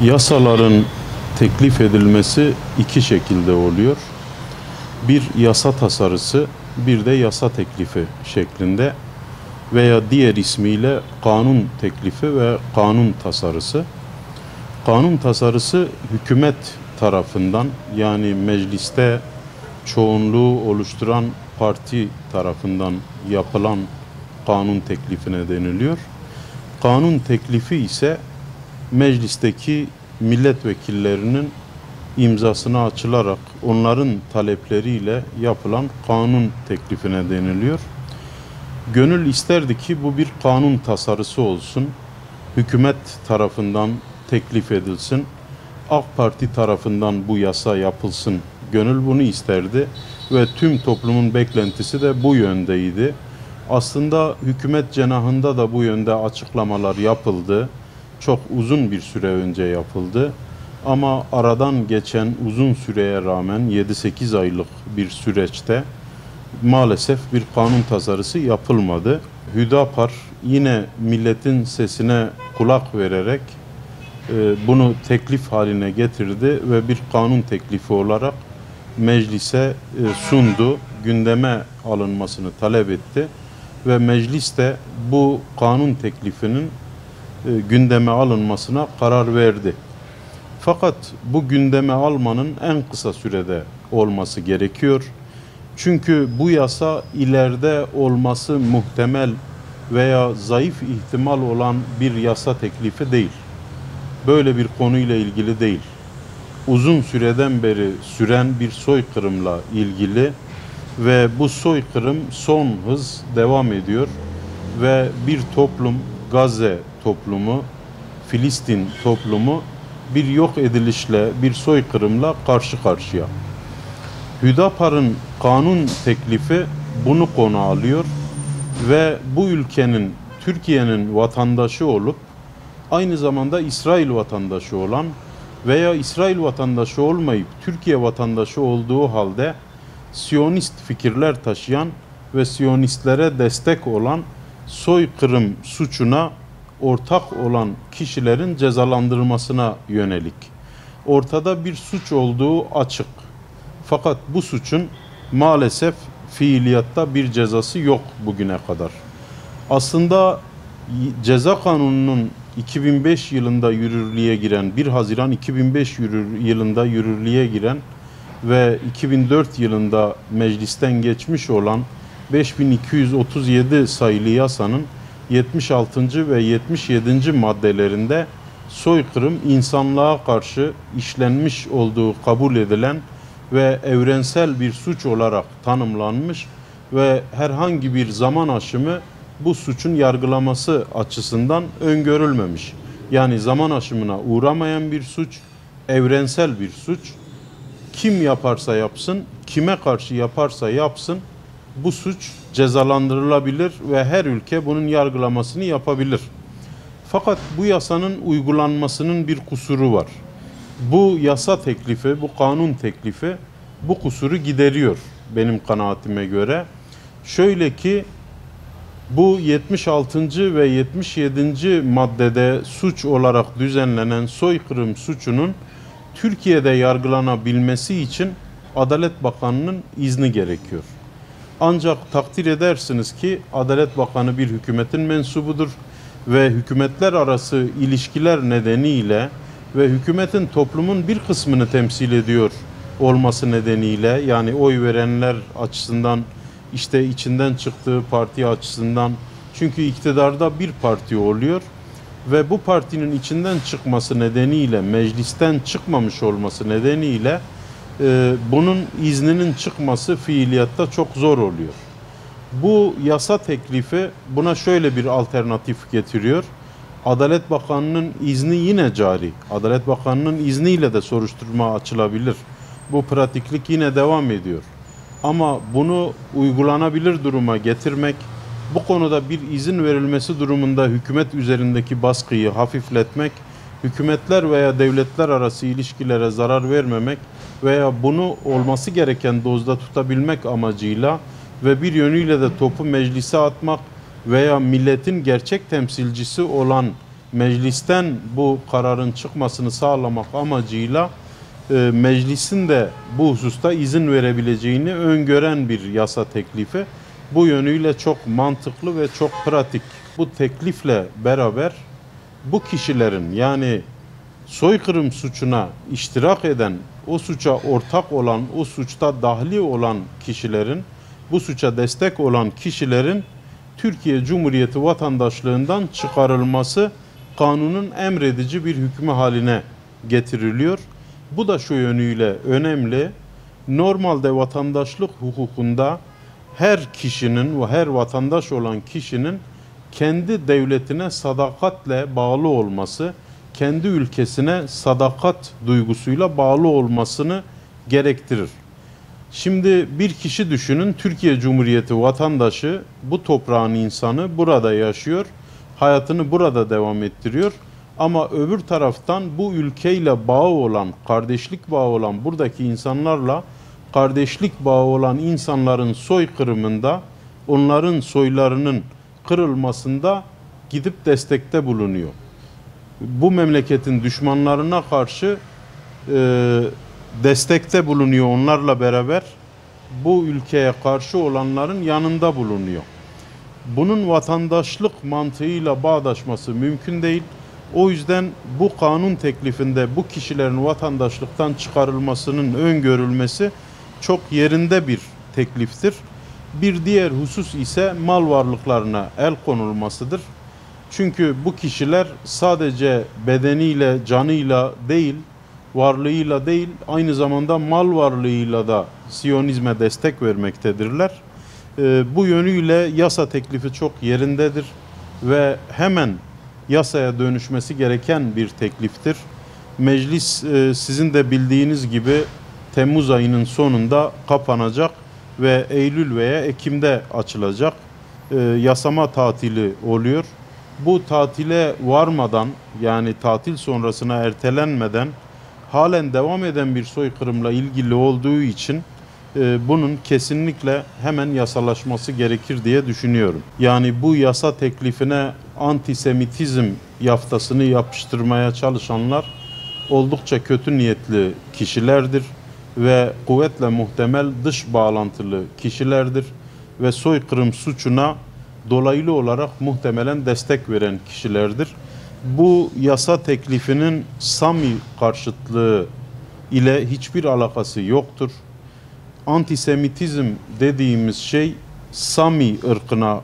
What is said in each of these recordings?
Yasaların teklif edilmesi iki şekilde oluyor. Bir yasa tasarısı, bir de yasa teklifi şeklinde veya diğer ismiyle kanun teklifi ve kanun tasarısı. Kanun tasarısı hükümet tarafından, yani mecliste çoğunluğu oluşturan parti tarafından yapılan kanun teklifine deniliyor. Kanun teklifi ise meclisteki milletvekillerinin imzasına açılarak onların talepleriyle yapılan kanun teklifine deniliyor. Gönül isterdi ki bu bir kanun tasarısı olsun, hükümet tarafından teklif edilsin, AK Parti tarafından bu yasa yapılsın. Gönül bunu isterdi ve tüm toplumun beklentisi de bu yöndeydi. Aslında hükümet cenahında da bu yönde açıklamalar yapıldı. Çok uzun bir süre önce yapıldı. Ama aradan geçen uzun süreye rağmen 7-8 aylık bir süreçte maalesef bir kanun tasarısı yapılmadı. Hüdapar yine milletin sesine kulak vererek bunu teklif haline getirdi ve bir kanun teklifi olarak meclise sundu, gündeme alınmasını talep etti ve meclis de bu kanun teklifinin gündeme alınmasına karar verdi. Fakat bu gündeme almanın en kısa sürede olması gerekiyor. Çünkü bu yasa ileride olması muhtemel veya zayıf ihtimal olan bir yasa teklifi değil. Böyle bir konuyla ilgili değil. Uzun süreden beri süren bir soykırımla ilgili ve bu soykırım son hız devam ediyor ve bir toplum, Gazze toplumu, Filistin toplumu bir yok edilişle, bir soykırımla karşı karşıya. Hüdapar'ın kanun teklifi bunu konu alıyor ve bu ülkenin, Türkiye'nin vatandaşı olup aynı zamanda İsrail vatandaşı olan veya İsrail vatandaşı olmayıp Türkiye vatandaşı olduğu halde Siyonist fikirler taşıyan ve Siyonistlere destek olan soykırım suçuna ortak olan kişilerin cezalandırılmasına yönelik. Ortada bir suç olduğu açık. Fakat bu suçun maalesef fiiliyatta bir cezası yok bugüne kadar. Aslında ceza kanununun 2005 yılında yürürlüğe giren, 1 Haziran 2005 yılında yürürlüğe giren ve 2004 yılında meclisten geçmiş olan 5237 sayılı yasanın 76. ve 77. maddelerinde soykırım insanlığa karşı işlenmiş olduğu kabul edilen ve evrensel bir suç olarak tanımlanmış ve herhangi bir zaman aşımı bu suçun yargılaması açısından öngörülmemiş. Yani zaman aşımına uğramayan bir suç, evrensel bir suç. Kim yaparsa yapsın, kime karşı yaparsa yapsın bu suç cezalandırılabilir ve her ülke bunun yargılamasını yapabilir. Fakat bu yasanın uygulanmasının bir kusuru var. Bu yasa teklifi, bu kanun teklifi bu kusuru gideriyor benim kanaatime göre. Şöyle ki bu 76. ve 77. maddede suç olarak düzenlenen soykırım suçunun Türkiye'de yargılanabilmesi için Adalet Bakanı'nın izni gerekiyor. Ancak takdir edersiniz ki Adalet Bakanı bir hükümetin mensubudur ve hükümetler arası ilişkiler nedeniyle ve hükümetin toplumun bir kısmını temsil ediyor olması nedeniyle, yani oy verenler açısından, işte içinden çıktığı parti açısından, çünkü iktidarda bir parti oluyor ve bu partinin içinden çıkması nedeniyle, meclisten çıkmamış olması nedeniyle bunun izninin çıkması fiiliyatta çok zor oluyor. Bu yasa teklifi buna şöyle bir alternatif getiriyor. Adalet Bakanı'nın izni yine cari. Adalet Bakanı'nın izniyle de soruşturma açılabilir. Bu pratiklik yine devam ediyor. Ama bunu uygulanabilir duruma getirmek, bu konuda bir izin verilmesi durumunda hükümet üzerindeki baskıyı hafifletmek, hükümetler veya devletler arası ilişkilere zarar vermemek veya bunu olması gereken dozda tutabilmek amacıyla ve bir yönüyle de topu meclise atmak veya milletin gerçek temsilcisi olan meclisten bu kararın çıkmasını sağlamak amacıyla meclisin de bu hususta izin verebileceğini öngören bir yasa teklifi. Bu yönüyle çok mantıklı ve çok pratik. Bu teklifle beraber bu kişilerin, yani soykırım suçuna iştirak eden, o suça ortak olan, o suçta dahli olan kişilerin, bu suça destek olan kişilerin Türkiye Cumhuriyeti vatandaşlığından çıkarılması kanunun emredici bir hükmü haline getiriliyor. Bu da şu yönüyle önemli. Normalde vatandaşlık hukukunda her kişinin ve her vatandaş olan kişinin kendi devletine sadakatle bağlı olması, kendi ülkesine sadakat duygusuyla bağlı olmasını gerektirir. Şimdi bir kişi düşünün, Türkiye Cumhuriyeti vatandaşı, bu toprağın insanı, burada yaşıyor, hayatını burada devam ettiriyor. Ama öbür taraftan bu ülkeyle bağı olan, kardeşlik bağı olan buradaki insanlarla kardeşlik bağı olan insanların soykırımında, onların soylarının kırılmasında gidip destekte bulunuyor. Bu memleketin düşmanlarına karşı destekte bulunuyor, onlarla beraber bu ülkeye karşı olanların yanında bulunuyor. Bunun vatandaşlık mantığıyla bağdaşması mümkün değil. O yüzden bu kanun teklifinde bu kişilerin vatandaşlıktan çıkarılmasının öngörülmesi çok yerinde bir tekliftir. Bir diğer husus ise mal varlıklarına el konulmasıdır. Çünkü bu kişiler sadece bedeniyle, canıyla değil, varlığıyla değil, aynı zamanda mal varlığıyla da Siyonizme destek vermektedirler. Bu yönüyle yasa teklifi çok yerindedir ve hemen yasaya dönüşmesi gereken bir tekliftir. Meclis sizin de bildiğiniz gibi Temmuz ayının sonunda kapanacak ve Eylül veya Ekim'de açılacak. Yasama tatili oluyor. Bu tatile varmadan, yani tatil sonrasına ertelenmeden halen devam eden bir soykırımla ilgili olduğu için bunun kesinlikle hemen yasalaşması gerekir diye düşünüyorum. Yani bu yasa teklifine antisemitizm yaftasını yapıştırmaya çalışanlar oldukça kötü niyetli kişilerdir ve kuvvetle muhtemel dış bağlantılı kişilerdir ve soykırım suçuna dolaylı olarak muhtemelen destek veren kişilerdir. Bu yasa teklifinin Sami karşıtlığı ile hiçbir alakası yoktur. Antisemitizm dediğimiz şey Sami ırkına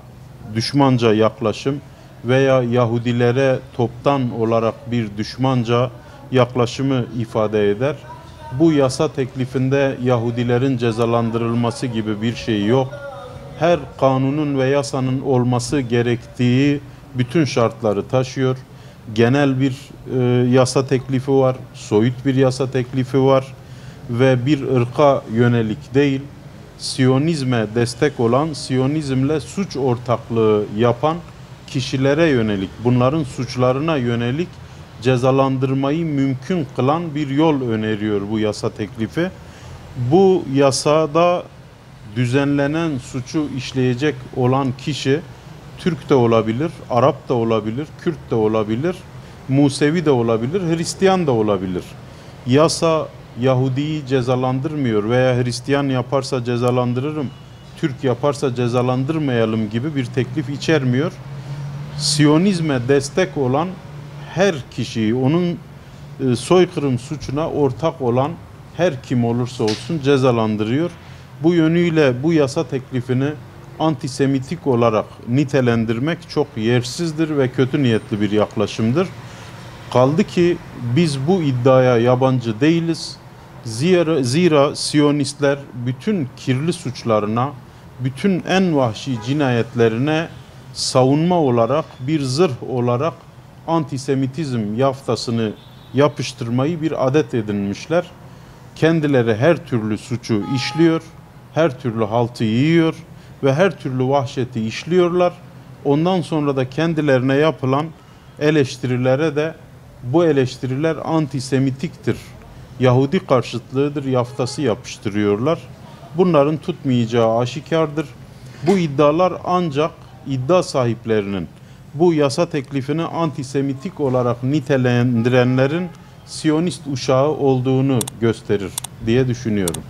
düşmanca yaklaşım veya Yahudilere toptan olarak bir düşmanca yaklaşımı ifade eder. Bu yasa teklifinde Yahudilerin cezalandırılması gibi bir şey yok. Her kanunun ve yasanın olması gerektiği bütün şartları taşıyor. Genel bir yasa teklifi var, soyut bir yasa teklifi var ve bir ırka yönelik değil, Siyonizme destek olan, Siyonizmle suç ortaklığı yapan kişilere yönelik, bunların suçlarına yönelik cezalandırmayı mümkün kılan bir yol öneriyor bu yasa teklifi. Bu yasada düzenlenen suçu işleyecek olan kişi Türk de olabilir, Arap da olabilir, Kürt de olabilir, Musevi de olabilir, Hristiyan da olabilir. Yasa Yahudi'yi cezalandırmıyor veya Hristiyan yaparsa cezalandırırım, Türk yaparsa cezalandırmayalım gibi bir teklif içermiyor. Siyonizme destek olan her kişiyi, onun soykırım suçuna ortak olan her kim olursa olsun cezalandırıyor. Bu yönüyle bu yasa teklifini antisemitik olarak nitelendirmek çok yersizdir ve kötü niyetli bir yaklaşımdır. Kaldı ki biz bu iddiaya yabancı değiliz. Zira Siyonistler bütün kirli suçlarına, bütün en vahşi cinayetlerine savunma olarak, bir zırh olarak antisemitizm yaftasını yapıştırmayı bir adet edinmişler. Kendileri her türlü suçu işliyor, her türlü haltı yiyor ve her türlü vahşeti işliyorlar. Ondan sonra da kendilerine yapılan eleştirilere de bu eleştiriler antisemitiktir, Yahudi karşıtlığıdır yaftası yapıştırıyorlar. Bunların tutmayacağı aşikardır. Bu iddialar ancak iddia sahiplerinin bu yasa teklifini antisemitik olarak nitelendirenlerin Siyonist uşağı olduğunu gösterir diye düşünüyorum.